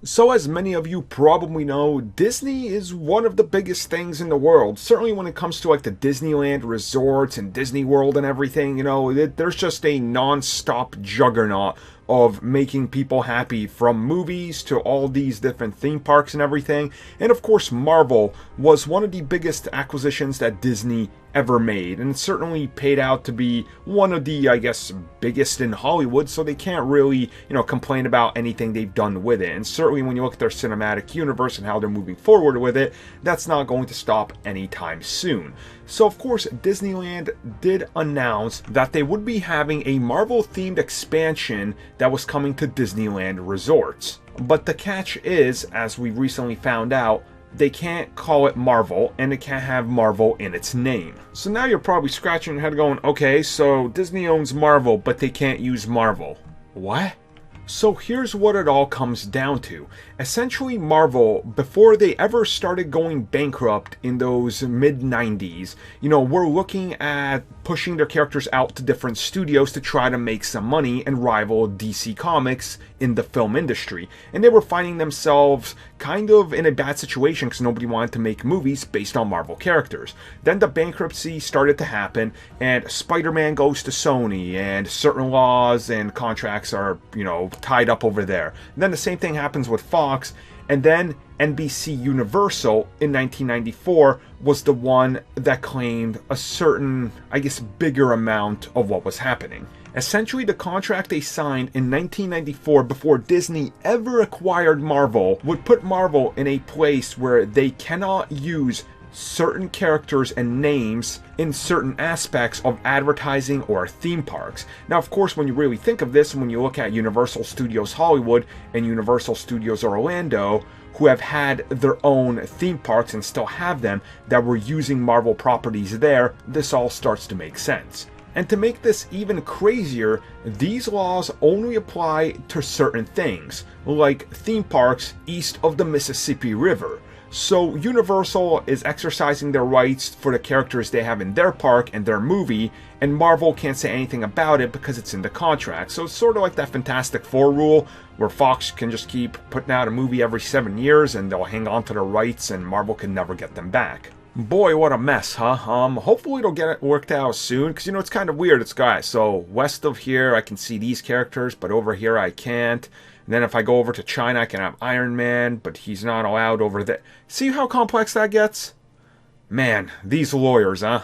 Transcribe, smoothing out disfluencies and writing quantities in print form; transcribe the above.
So as many of you probably know, Disney is one of the biggest things in the world. Certainly when it comes to like the Disneyland resorts and Disney World and everything, there's just a non-stop juggernaut of making people happy, from movies to all these different theme parks and everything. And of course, Marvel was one of the biggest acquisitions that Disney ever made, and it certainly paid out to be one of the, I guess, biggest in Hollywood, so they can't really, complain about anything they've done with it. And certainly when you look at their cinematic universe and how they're moving forward with it, that's not going to stop anytime soon. So of course, Disneyland did announce that they would be having a Marvel-themed expansion that was coming to Disneyland resorts. But the catch is, as we recently found out, they can't call it Marvel, and it can't have Marvel in its name. So now you're probably scratching your head going, okay, so Disney owns Marvel, but they can't use Marvel. What? So here's what it all comes down to. Essentially, Marvel, before they ever started going bankrupt in those mid-90s, were looking at pushing their characters out to different studios to try to make some money and rival DC Comics in the film industry. And they were finding themselves kind of in a bad situation because nobody wanted to make movies based on Marvel characters. Then the bankruptcy started to happen, and Spider-Man goes to Sony, and certain laws and contracts are, tied up over there. And then the same thing happens with Fox, and then NBC Universal in 1994 was the one that claimed a certain, I guess, bigger amount of what was happening. Essentially, the contract they signed in 1994 before Disney ever acquired Marvel would put Marvel in a place where they cannot use certain characters and names in certain aspects of advertising or theme parks. Now, of course, when you really think of this, and when you look at Universal Studios Hollywood and Universal Studios Orlando, who have had their own theme parks and still have them that were using Marvel properties there, this all starts to make sense. And to make this even crazier, these laws only apply to certain things, like theme parks east of the Mississippi River. So Universal is exercising their rights for the characters they have in their park and their movie, and Marvel can't say anything about it because it's in the contract. So it's sort of like that Fantastic Four rule, where Fox can just keep putting out a movie every 7 years and they'll hang on to their rights and Marvel can never get them back. Boy, what a mess, huh? Hopefully it'll get it worked out soon, because it's kind of weird. It's guys, so west of here I can see these characters, but over here I can't. And then if I go over to China, I can have Iron Man, but he's not allowed over there. See how complex that gets? Man, these lawyers, huh?